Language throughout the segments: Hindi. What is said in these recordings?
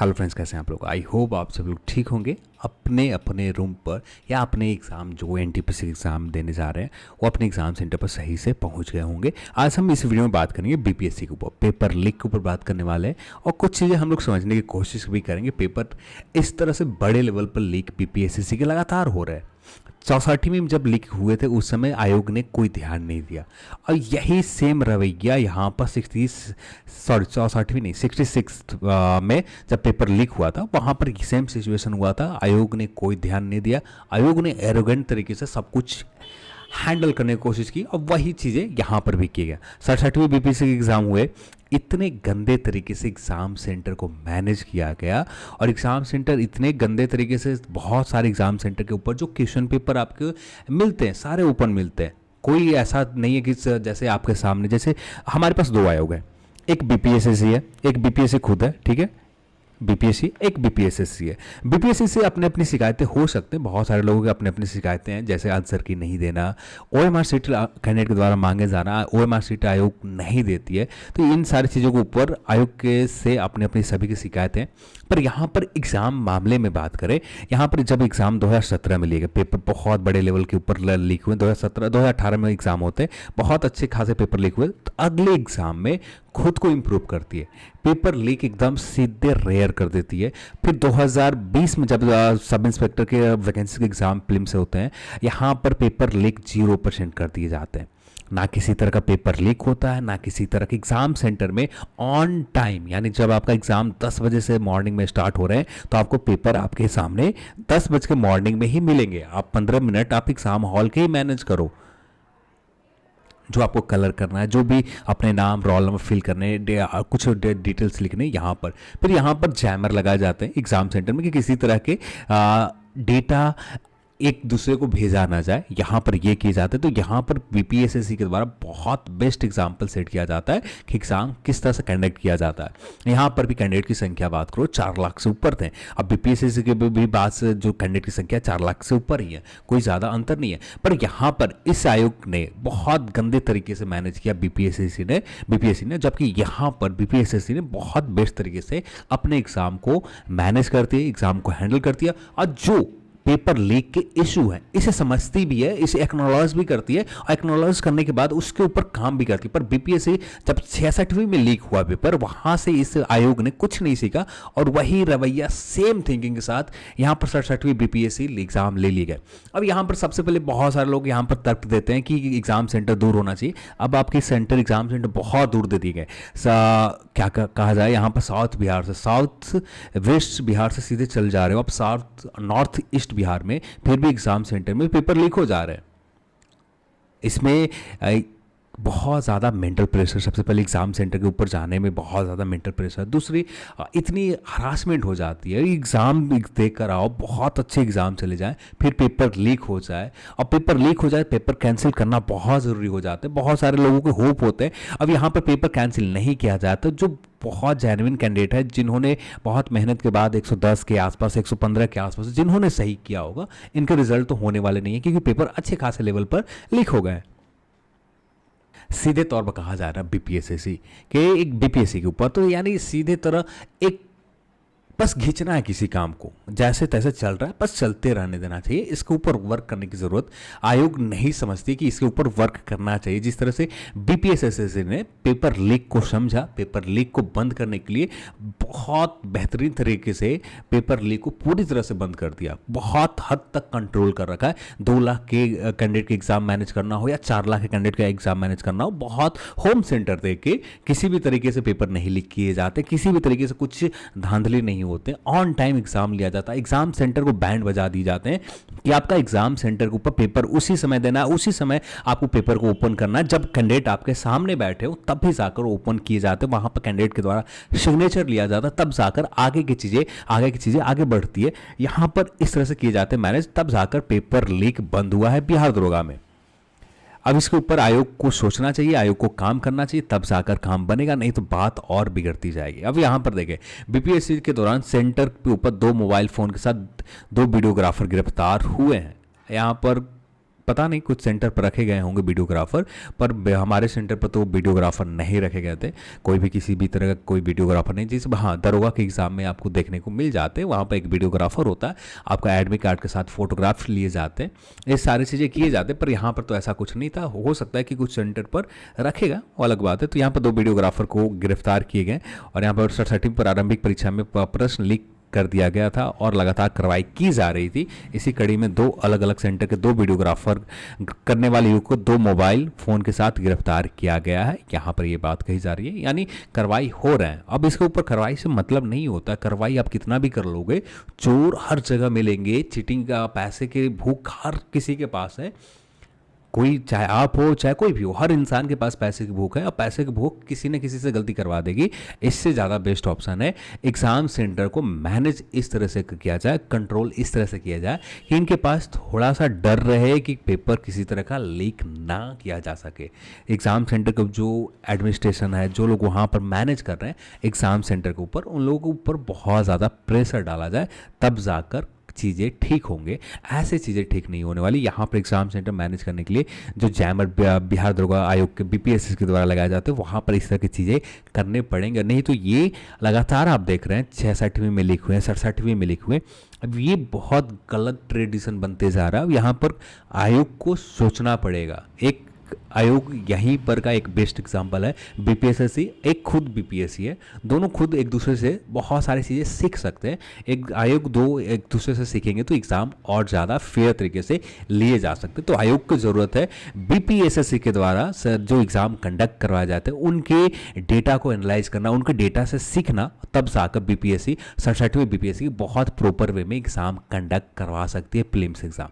हेलो फ्रेंड्स, कैसे हैं आप लोग। आई होप आप सब लोग ठीक होंगे। अपने अपने रूम पर या अपने एग्ज़ाम जो एनटीपीसी एग्ज़ाम देने जा रहे हैं वो अपने एग्ज़ाम सेंटर पर सही से पहुंच गए होंगे। आज हम इस वीडियो में बात करेंगे बीपीएससी के ऊपर, पेपर लीक के ऊपर बात करने वाले हैं और कुछ चीज़ें हम लोग समझने की कोशिश भी करेंगे। पेपर इस तरह से बड़े लेवल पर लीक बीपीएससी के लगातार हो रहे हैं। 64वीं में जब लीक हुए थे उस समय आयोग ने कोई ध्यान नहीं दिया और यही सेम रवैया यहाँ पर 64वीं नहीं 66 में जब पेपर लीक हुआ था वहाँ पर सेम सिचुएशन हुआ था। आयोग ने कोई ध्यान नहीं दिया। आयोग ने एरोगेंट तरीके से सब कुछ हैंडल करने की कोशिश की और वही चीज़ें यहाँ पर भी की गया। 67वीं बीपीएससी के एग्ज़ाम हुए, इतने गंदे तरीके से एग्ज़ाम सेंटर को मैनेज किया गया और एग्ज़ाम सेंटर इतने गंदे तरीके से, बहुत सारे एग्ज़ाम सेंटर के ऊपर जो क्वेश्चन पेपर आपके मिलते हैं सारे ओपन मिलते हैं। कोई ऐसा नहीं है कि जैसे आपके सामने, जैसे हमारे पास दो आयोग है, एक बीपीएससी है, एक बीपीएससी खुद है, ठीक है, बीपीएससी एक बीपीएससी है। बीपीएससी से अपने अपनी शिकायतें हो सकते हैं, बहुत सारे लोगों की अपने अपनी शिकायतें हैं, जैसे आंसर की नहीं देना, ओएमआर सीट कैंडिडेट के द्वारा मांगे जाना, ओएमआर सीट आयोग नहीं देती है। तो इन सारी चीज़ों के ऊपर आयोग के से अपने अपनी सभी की शिकायतें। पर यहाँ पर एग्ज़ाम मामले में बात करें, यहाँ पर जब एग्ज़ाम 2017 में लिए गए, पेपर बहुत बड़े लेवल के ऊपर लीक हुए। 2018 में एग्ज़ाम होते हैं, बहुत अच्छे खासे पेपर लीक हुए। तो अगले एग्ज़ाम में खुद को इम्प्रूव करती है, पेपर लीक एकदम सीधे रेयर कर देती है। फिर 2020 में जब सब इंस्पेक्टर के वैकेंसी के एग्ज़ाम प्रीलिम से होते हैं, यहाँ पर पेपर लीक 0% कर दिए जाते हैं। ना किसी तरह का पेपर लीक होता है, ना किसी तरह के एग्ज़ाम सेंटर में ऑन टाइम, यानी जब आपका एग्ज़ाम 10 बजे से मॉर्निंग में स्टार्ट हो रहे हैं तो आपको पेपर आपके सामने 10 बजे के मॉर्निंग में ही मिलेंगे। आप 15 मिनट आप एग्ज़ाम हॉल के ही मैनेज करो, जो आपको कलर करना है, जो भी अपने नाम रोल नंबर फिल करने, कुछ डिटेल्स लिखने यहाँ पर। फिर यहाँ पर जैमर लगाए जाते हैं एग्ज़ाम सेंटर में कि किसी तरह के डेटा एक दूसरे को भेजा ना जाए, यहाँ पर ये किए जाते हैं। तो यहाँ पर बीपीएससी के द्वारा बहुत बेस्ट एग्जाम्पल सेट किया जाता है कि एग्ज़ाम किस तरह से कंडक्ट किया जाता है। यहाँ पर भी कैंडिडेट की संख्या बात करो 4 लाख से ऊपर थे। अब बीपीएससी के भी बात से जो कैंडिडेट की संख्या 4 लाख से ऊपर ही है, कोई ज़्यादा अंतर नहीं है। पर यहाँ पर इस आयोग ने बहुत गंदे तरीके से मैनेज किया बीपीएससी ने, जबकि यहाँ पर बीपीएससी ने बहुत बेस्ट तरीके से अपने एग्ज़ाम को मैनेज करती है, एग्ज़ाम को हैंडल करती है और जो पेपर लीक के इशू है इसे समझती भी है, इसे एक्नॉलेज भी करती है और एक्नॉलेज करने के बाद उसके ऊपर काम भी करती है। पर बीपीएससी जब 66वीं में लीक हुआ पेपर, वहां से इस आयोग ने कुछ नहीं सीखा और वही रवैया सेम थिंकिंग के साथ यहाँ पर 67वीं बीपीएससी एग्जाम ले लिए गए। अब यहाँ पर सबसे पहले बहुत सारे लोग यहाँ पर तर्क देते हैं कि एग्जाम सेंटर दूर होना चाहिए। अब आपके सेंटर एग्जाम सेंटर बहुत दूर दे दिए गए। क्या कहा जाए, यहाँ पर साउथ बिहार से, साउथ वेस्ट बिहार से सीधे चल जा रहे हो, अब साउथ नॉर्थ ईस्ट बिहार में फिर भी एग्जाम सेंटर में पेपर लीक हो जा रहे हैं। इसमें बहुत ज़्यादा मेंटल प्रेशर, सबसे पहले एग्ज़ाम सेंटर के ऊपर जाने में बहुत ज़्यादा मेंटल प्रेशर। दूसरी, इतनी हरासमेंट हो जाती है, एग्ज़ाम देख कर आओ, बहुत अच्छे एग्ज़ाम चले जाएं, फिर पेपर लीक हो जाए और पेपर लीक हो जाए, पेपर कैंसिल करना बहुत ज़रूरी हो जाता है। बहुत सारे लोगों के होप होते हैं। अब यहाँ पर पेपर कैंसिल नहीं किया जाता, जो बहुत जेन्युइन कैंडिडेट है, जिन्होंने बहुत मेहनत के बाद 110 के आसपास, 115 के आसपास जिन्होंने सही किया होगा, इनके रिजल्ट तो होने वाले नहीं है क्योंकि पेपर अच्छे खासे लेवल पर लीक हो गए। सीधे तौर पर कहा जा रहा है बीपीएससी के एक बीपीएससी के ऊपर, तो यानी सीधे तरह एक बस खींचना है किसी काम को, जैसे तैसे चल रहा है बस चलते रहने देना चाहिए, इसके ऊपर वर्क करने की ज़रूरत आयोग नहीं समझती कि इसके ऊपर वर्क करना चाहिए। जिस तरह से बीपीएससी ने पेपर लीक को समझा, पेपर लीक को बंद करने के लिए बहुत बेहतरीन तरीके से पेपर लीक को पूरी तरह से बंद कर दिया, बहुत हद तक कंट्रोल कर रखा है। 2 लाख के कैंडिडेट के एग्जाम मैनेज करना हो या 4 लाख के कैंडिडेट का एग्जाम मैनेज करना हो, बहुत होम सेंटर दे के किसी भी तरीके से पेपर नहीं लीक किए जाते, किसी भी तरीके से कुछ धांधली नहीं होते, ऑन टाइम एग्जाम लिया जाता है। एग्जाम सेंटर को बैंड बजा दी जाते हैं कि आपका एग्जाम सेंटर के ऊपर पेपर उसी समय देना है, उसी समय आपको पेपर को ओपन करना है, जब कैंडिडेट आपके सामने बैठे हो तब भी जाकर ओपन किए जाते हैं। वहां पर कैंडिडेट के द्वारा सिग्नेचर लिया जाता है, तब जाकर आगे की चीजें आगे बढ़ती है। यहां पर इस तरह से किए जाते हैं मैनेज, तब जाकर पेपर लीक बंद हुआ है बिहार दरोगा में। अब इसके ऊपर आयोग को सोचना चाहिए, आयोग को काम करना चाहिए, तब जाकर काम बनेगा, नहीं तो बात और बिगड़ती जाएगी। अब यहाँ पर देखें, बीपीएससी के दौरान सेंटर के ऊपर 2 मोबाइल फ़ोन के साथ 2 वीडियोग्राफर गिरफ्तार हुए हैं। यहाँ पर पता नहीं कुछ सेंटर पर रखे गए होंगे वीडियोग्राफर, पर हमारे सेंटर पर तो वीडियोग्राफर नहीं रखे गए थे। कोई भी किसी भी तरह का कोई वीडियोग्राफर नहीं। जिस हाँ, दरोगा के एग्ज़ाम में आपको देखने को मिल जाते हैं, वहाँ पर एक वीडियोग्राफर होता है, आपका एडमिट कार्ड के साथ फोटोग्राफ लिए जाते हैं, ये सारी चीज़ें किए जाते हैं। पर यहाँ पर तो ऐसा कुछ नहीं था। हो सकता है कि कुछ सेंटर पर रखेगा, वो अलग बात है। तो यहाँ पर 2 वीडियोग्राफर को गिरफ्तार किए गए और यहाँ पर 67वीं प्रारंभिक परीक्षा में प्रश्न लीक कर दिया गया था और लगातार कार्रवाई की जा रही थी। इसी कड़ी में 2 अलग अलग सेंटर के 2 वीडियोग्राफर करने वाले युवक को 2 मोबाइल फ़ोन के साथ गिरफ्तार किया गया है। यहाँ पर ये बात कही जा रही है, यानी कार्रवाई हो रहा है। अब इसके ऊपर कार्रवाई से मतलब नहीं होता। कार्रवाई आप कितना भी कर लोगे, चोर हर जगह मिलेंगे। चीटिंग का पैसे के भूख हर किसी के पास है। कोई, चाहे आप हो चाहे कोई भी हो, हर इंसान के पास पैसे की भूख है और पैसे की भूख किसी न किसी से गलती करवा देगी। इससे ज़्यादा बेस्ट ऑप्शन है एग्ज़ाम सेंटर को मैनेज इस तरह से किया जाए, कंट्रोल इस तरह से किया जाए कि इनके पास थोड़ा सा डर रहे कि पेपर किसी तरह का लीक ना किया जा सके। एग्ज़ाम सेंटर का जो एडमिनिस्ट्रेशन है, जो लोग वहाँ पर मैनेज कर रहे हैं एग्ज़ाम सेंटर के ऊपर, उन लोगों के ऊपर बहुत ज़्यादा प्रेशर डाला जाए, तब जाकर चीज़ें ठीक होंगे। ऐसे चीज़ें ठीक नहीं होने वाली। यहाँ पर एग्ज़ाम सेंटर मैनेज करने के लिए जो जैमर बिहार दरोगा आयोग के बीपीएससी के द्वारा लगाए जाते हैं, वहाँ पर इस तरह की चीज़ें करने पड़ेंगे। नहीं तो ये लगातार आप देख रहे हैं 66वीं में लिखे हुए, 67वीं में लिखे हुए। अब ये बहुत गलत ट्रेडिशन बनते जा रहा है। यहाँ पर आयोग को सोचना पड़ेगा। एक आयोग यहीं पर का एक बेस्ट एग्जांपल है बीपीएससी। एक खुद बीपीएससी है, दोनों खुद एक दूसरे से बहुत सारी चीज़ें सीख सकते हैं। एक आयोग दो एक दूसरे से सीखेंगे तो एग्ज़ाम और ज़्यादा फेयर तरीके से लिए जा सकते हैं। तो आयोग को ज़रूरत है बीपीएससी के द्वारा सर जो एग्ज़ाम कंडक्ट करवाए जाते हैं उनके डेटा को एनालाइज करना, उनके डेटा से सीखना, तब जाकर बीपीएससी 67वीं बीपीएससी बहुत प्रॉपर वे में एग्ज़ाम कंडक्ट करवा सकती है, प्रीलिम्स एग्ज़ाम।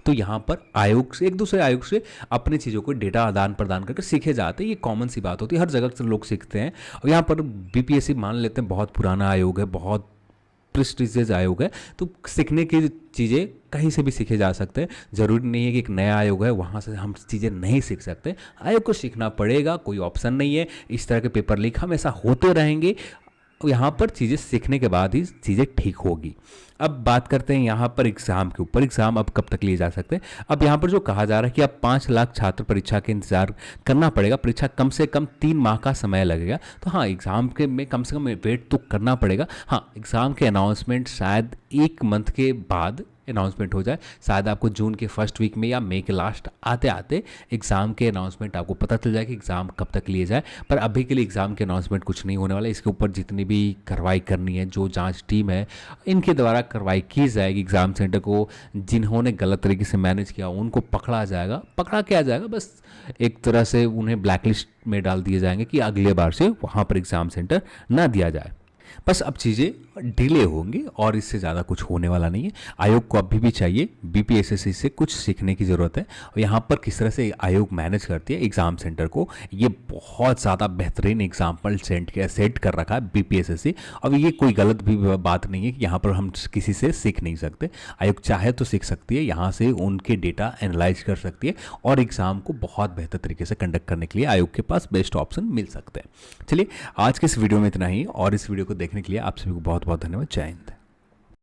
तो यहाँ पर आयोग से, एक दूसरे आयोग से अपनी चीज़ों को डेटा आदान प्रदान करके सीखे जाते हैं। ये कॉमन सी बात होती है, हर जगह से लोग सीखते हैं। और यहाँ पर बीपीएससी मान लेते हैं बहुत पुराना आयोग है, बहुत प्रेस्टिजियस आयोग है, तो सीखने की चीज़ें कहीं से भी सीखे जा सकते हैं। ज़रूरी नहीं है कि एक नया आयोग है वहाँ से हम चीज़ें नहीं सीख सकते। आयोग को सीखना पड़ेगा, कोई ऑप्शन नहीं है। इस तरह के पेपर लीक हमेशा होते रहेंगे। यहाँ पर चीज़ें सीखने के बाद ही चीज़ें ठीक होगी। अब बात करते हैं यहाँ पर एग्ज़ाम के ऊपर। एग्ज़ाम अब कब तक लिए जा सकते हैं? अब यहाँ पर जो कहा जा रहा है कि अब 5 लाख छात्र परीक्षा के इंतज़ार करना पड़ेगा, परीक्षा कम से कम 3 माह का समय लगेगा। तो हाँ, एग्ज़ाम के में कम से कम वेट तो करना पड़ेगा। हाँ, एग्ज़ाम के अनाउंसमेंट शायद 1 मंथ के बाद अनाउंसमेंट हो जाए। शायद आपको जून के फर्स्ट वीक में या मई के लास्ट आते आते एग्ज़ाम के अनाउंसमेंट आपको पता चल जाए कि एग्ज़ाम कब तक लिए जाए। पर अभी के लिए एग्ज़ाम के अनाउंसमेंट कुछ नहीं होने वाला। इसके ऊपर जितनी भी कार्रवाई करनी है, जो जांच टीम है, इनके द्वारा कार्रवाई की जाएगी। एग्ज़ाम सेंटर को जिन्होंने गलत तरीके से मैनेज किया उनको पकड़ा जाएगा। पकड़ा क्या जाएगा, बस एक तरह से उन्हें ब्लैकलिस्ट में डाल दिए जाएंगे कि अगले बार से वहाँ पर एग्ज़ाम सेंटर ना दिया जाए। बस अब चीज़ें डिले होंगी और इससे ज़्यादा कुछ होने वाला नहीं है। आयोग को अभी भी चाहिए बीपीएससी से कुछ सीखने की ज़रूरत है। और यहाँ पर किस तरह से आयोग मैनेज करती है एग्ज़ाम सेंटर को, ये बहुत ज़्यादा बेहतरीन एग्जाम्पल सेट कर रखा है बीपीएससी। अब ये कोई गलत भी बात नहीं है कि यहाँ पर हम किसी से सीख नहीं सकते। आयोग चाहे तो सीख सकती है, यहाँ से उनके डेटा एनालाइज कर सकती है और एग्ज़ाम को बहुत बेहतर तरीके से कंडक्ट करने के लिए आयोग के पास बेस्ट ऑप्शन मिल सकते हैं। चलिए, आज के इस वीडियो में इतना ही और इस वीडियो को देखने के लिए आप सभी को बहुत बहुत धन्यवाद। जय हिंद।